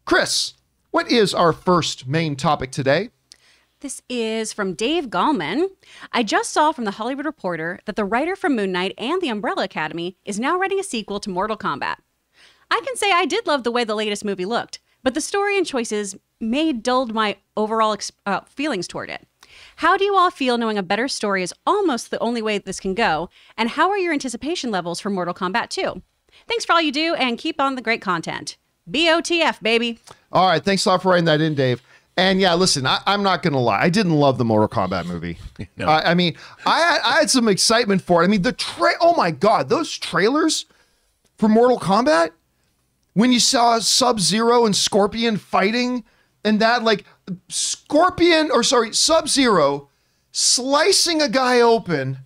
Chris, what is our first main topic today? This is from Dave Gallman. I just saw from the Hollywood Reporter that the writer from Moon Knight and the Umbrella Academy is now writing a sequel to Mortal Kombat. I can say I did love the way the latest movie looked, but the story and choices dulled my overall feelings toward it. How do you all feel knowing a better story is almost the only way this can go? And how are your anticipation levels for Mortal Kombat 2? Thanks for all you do and keep on the great content. BOTF, baby. All right. Thanks a lot for writing that in, Dave. And yeah, listen, I'm not going to lie. I didn't love the Mortal Kombat movie. No. I mean, I had some excitement for it. I mean, oh my God, those trailers for Mortal Kombat, when you saw Sub-Zero and Scorpion fighting and that, like, Sub-Zero slicing a guy open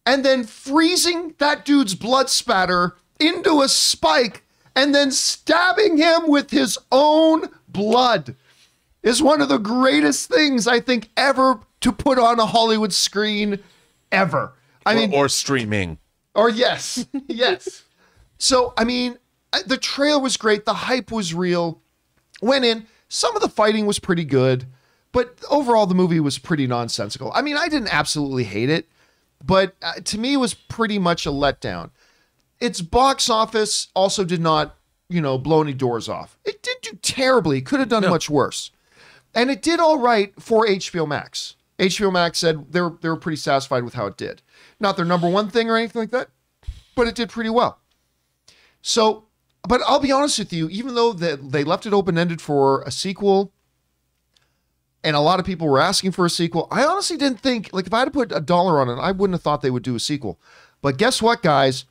and then freezing that dude's blood spatter into a spike and then stabbing him with his own blood is one of the greatest things I think ever to put on a Hollywood screen ever. Or streaming. Or yes. So, I mean, the trailer was great. The hype was real. Went in. Some of the fighting was pretty good, but overall the movie was pretty nonsensical. I mean, I didn't absolutely hate it, but to me it was pretty much a letdown. Its box office also did not, blow any doors off. It did do terribly. Could have done much worse. And it did all right for HBO Max. HBO Max said they were pretty satisfied with how it did. Not their number one thing or anything like that, but it did pretty well. So, but I'll be honest with you, even though they left it open-ended for a sequel, and a lot of people were asking for a sequel, I honestly didn't think, like if I had to put $1 on it, I wouldn't have thought they would do a sequel. But guess what, guys?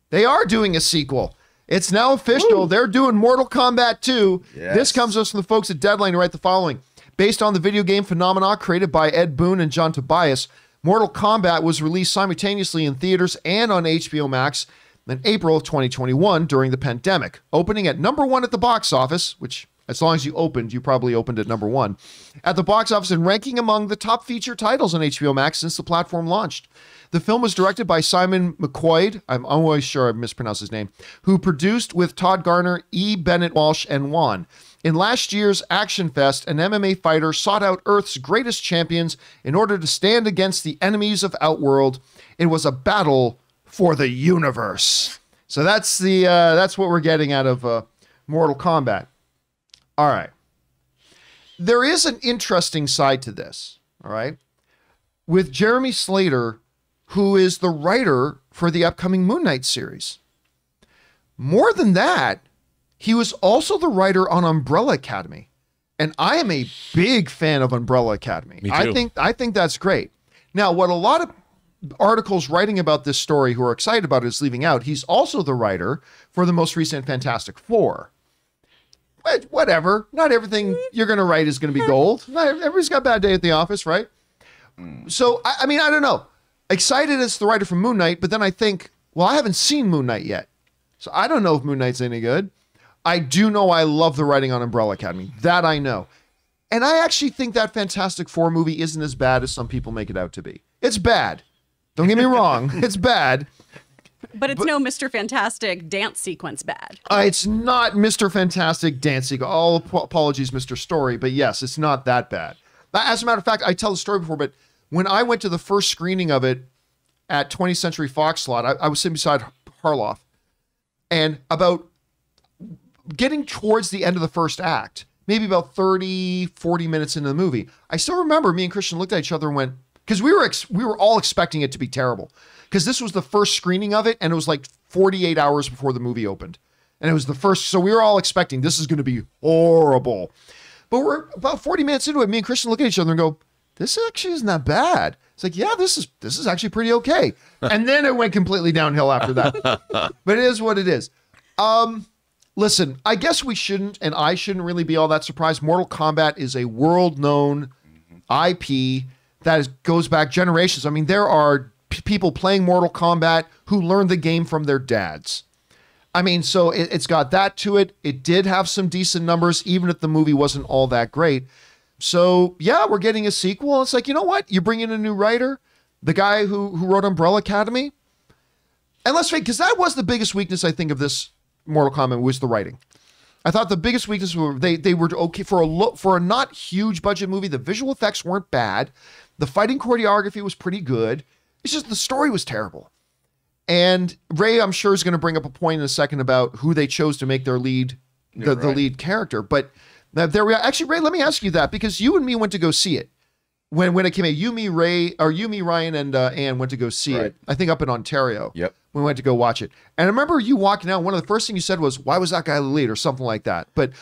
They are doing a sequel. It's now official. Woo. They're doing Mortal Kombat 2. Yes. This comes to us from the folks at Deadline who write the following. Based on the video game phenomena created by Ed Boon and John Tobias, Mortal Kombat was released simultaneously in theaters and on HBO Max in April of 2021 during the pandemic, opening at #1 at the box office, which as long as you probably opened at #1, at the box office and ranking among the top feature titles on HBO Max since the platform launched. The film was directed by Simon McQuoid, I'm always sure I mispronounced his name, who produced with Todd Garner, E. Bennett Walsh, and Juan. In last year's Action Fest, an MMA fighter sought out Earth's greatest champions in order to stand against the enemies of Outworld. It was a battle for the universe. So that's what we're getting out of Mortal Kombat. All right. There is an interesting side to this, all right? With Jeremy Slater, who is the writer for the upcoming Moon Knight series. More than that, he was also the writer on Umbrella Academy. And I am a big fan of Umbrella Academy. Me too. I think that's great. Now, what a lot of articles writing about this story who are excited about it is leaving out, he's also the writer for the most recent Fantastic Four. But whatever. Not everything you're going to write is going to be gold. Everybody's got a bad day at the office, right? So, I mean, I don't know. Excited as the writer from Moon Knight, but then I think, well, I haven't seen Moon Knight yet. So I don't know if Moon Knight's any good. I do know I love the writing on Umbrella Academy. That I know. And I actually think that Fantastic Four movie isn't as bad as some people make it out to be. It's bad. Don't get me wrong. It's bad. But it's no Mr. Fantastic dance sequence bad. It's not Mr. Fantastic dance sequence. All apologies, Mr. Story. But yes, it's not that bad. As a matter of fact, I tell the story before, but when I went to the first screening of it at 20th Century Fox slot, I was sitting beside Harloff. And about getting towards the end of the first act, maybe about 30, 40 minutes into the movie, I still remember me and Christian looked at each other and went, because we were all expecting it to be terrible. Because this was the first screening of it, and it was like 48 hours before the movie opened. And it was the first, so we were all expecting this is going to be horrible. But we're about 40 minutes into it, me and Christian look at each other and go, this actually isn't that bad. It's like, yeah, this is actually pretty okay. And then it went completely downhill after that. But it is what it is. Listen, I guess we shouldn't, and I shouldn't really be all that surprised. Mortal Kombat is a world-known IP that goes back generations. I mean, there are people playing Mortal Kombat who learned the game from their dads. I mean, so it's got that to it. It did have some decent numbers, even if the movie wasn't all that great. So, yeah, we're getting a sequel. It's like, you know what? You bring in a new writer, the guy who wrote Umbrella Academy. And let's face it, because that was the biggest weakness, I think, of this Mortal Kombat was the writing. I thought the biggest weakness were they were okay for a not huge budget movie. The visual effects weren't bad. The fighting choreography was pretty good. It's just the story was terrible. And Ray, I'm sure, is going to bring up a point in a second about who they chose to make their lead, the lead character. But actually, Ray, let me ask you that, because you and me went to go see it when it came out. You, me, Ryan, and Ann went to go see it. I think up in Ontario. Yep. We went to go watch it, and I remember you walking out. One of the first things you said was, "Why was that guy the lead?" or something like that. But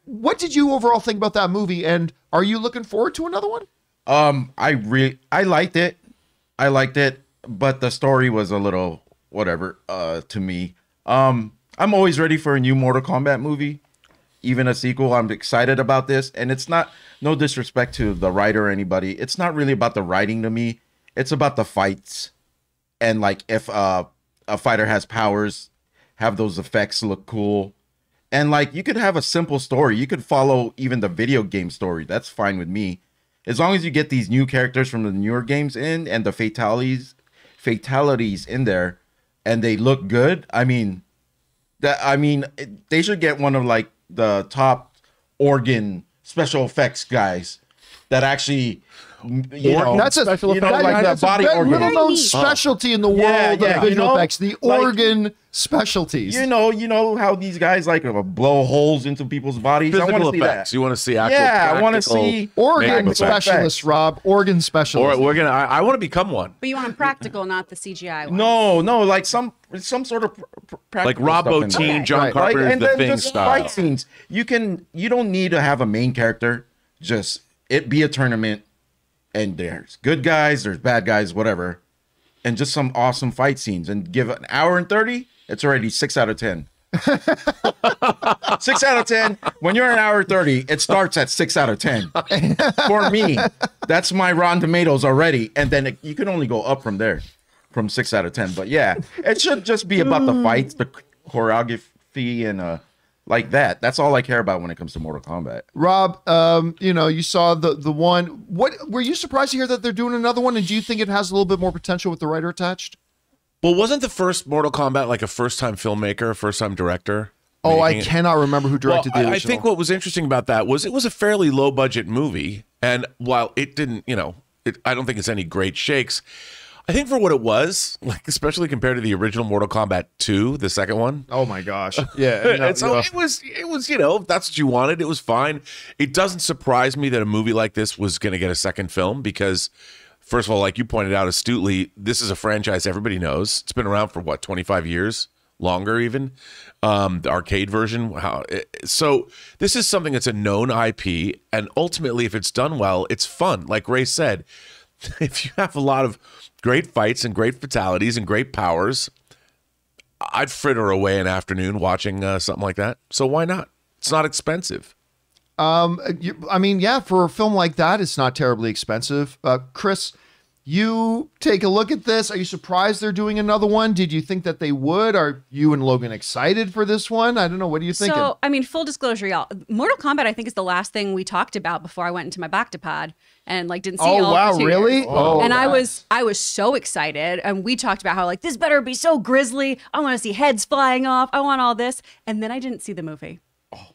what did you overall think about that movie? And are you looking forward to another one? I liked it. But the story was a little whatever to me. I'm always ready for a new Mortal Kombat movie, even a sequel. I'm excited about this, and it's not, no disrespect to the writer or anybody, it's not really about the writing to me. It's about the fights, and like if a fighter has powers, have those effects look cool, and like you could have a simple story. You could follow even the video game story. That's fine with me, as long as you get these new characters from the newer games in and the fatalities in there, and they look good. They should get one of like the top organ special effects guys that actually, that's a special effect. like the body organ. Little known specialty in the world of visual effects, the organ specialties. You know how these guys like blow holes into people's bodies. Physical I want to see effects. that. You want to see actual. Yeah, I want to see organ specialists, Rob. Organ specialists. Or we're gonna. I want to become one. But you want them practical, not the CGI one. No, like some sort of practical Like Rob stuff in there. Bottin, John Carpenter's and The then Thing just style. fight scenes. You don't need to have a main character. Just it be a tournament, and there's good guys, there's bad guys, whatever, and just some awesome fight scenes. And give it an hour and 30, it's already 6 out of 10. 6 out of 10. When you're an hour 30, it starts at 6 out of 10. For me, that's my Rotten Tomatoes already, and then you can only go up from there, from 6 out of 10. But yeah, it should just be about the fights, the choreography, and like that. That's all I care about when it comes to Mortal Kombat. Rob, you saw the one. What were you surprised to hear that they're doing another one? And do you think it has a little bit more potential with the writer attached? Well, wasn't the first Mortal Kombat like a first-time filmmaker, first-time director? Oh, I cannot remember who directed the original. I think what was interesting about that was it was a fairly low-budget movie, and while it didn't, I don't think it's any great shakes. I think for what it was, like especially compared to the original Mortal Kombat 2, the second one. Oh my gosh. Yeah. And so it was, if that's what you wanted, it was fine. It doesn't surprise me that a movie like this was going to get a second film because, first of all, like you pointed out astutely, this is a franchise everybody knows. It's been around for what, 25 years? Longer even. The arcade version. So this is something that's a known IP, and ultimately, if it's done well, it's fun. Like Ray said, if you have a lot of great fights and great fatalities and great powers, I'd fritter away an afternoon watching something like that. So why not? It's not expensive. Yeah, for a film like that, it's not terribly expensive. Chris, you take a look at this. Are you surprised they're doing another one? Did you think that they would? Are you and Logan excited for this one? I don't know. What are you thinking? So, full disclosure, y'all, Mortal Kombat, I think, is the last thing we talked about before I went into my Bactopod and didn't see it. Oh, wow, really? Years. Oh, and I was so excited. And we talked about how this better be so grisly. I want to see heads flying off. I want all this. And then I didn't see the movie.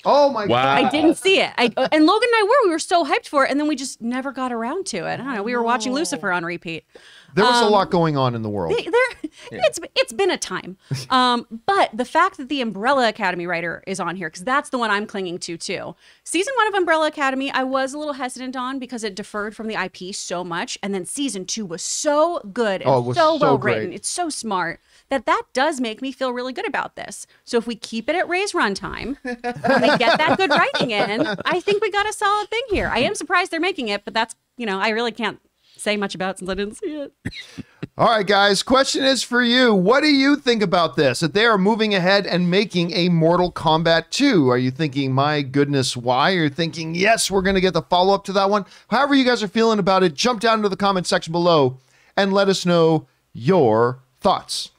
Oh my God. I didn't see it. And Logan and I we were so hyped for it, and then we just never got around to it. I don't know. We were watching Lucifer on repeat. There was a lot going on in the world. It's been a time. But the fact that the Umbrella Academy writer is on here, because that's the one I'm clinging to too. Season 1 of Umbrella Academy, I was a little hesitant on because it deferred from the IP so much. And then season 2 was so good and it was so well great. written. It's so smart that does make me feel really good about this. So if we keep it at Ray's runtime, and we get that good writing in, I think we got a solid thing here. I am surprised they're making it, but that's, I really can't say much about it since I didn't see it. All right, guys, question is for you. What do you think about this? That they are moving ahead and making a Mortal Kombat 2. Are you thinking, my goodness, why? Are you thinking, yes, we're going to get the follow-up to that one? However you guys are feeling about it, jump down into the comment section below and let us know your thoughts.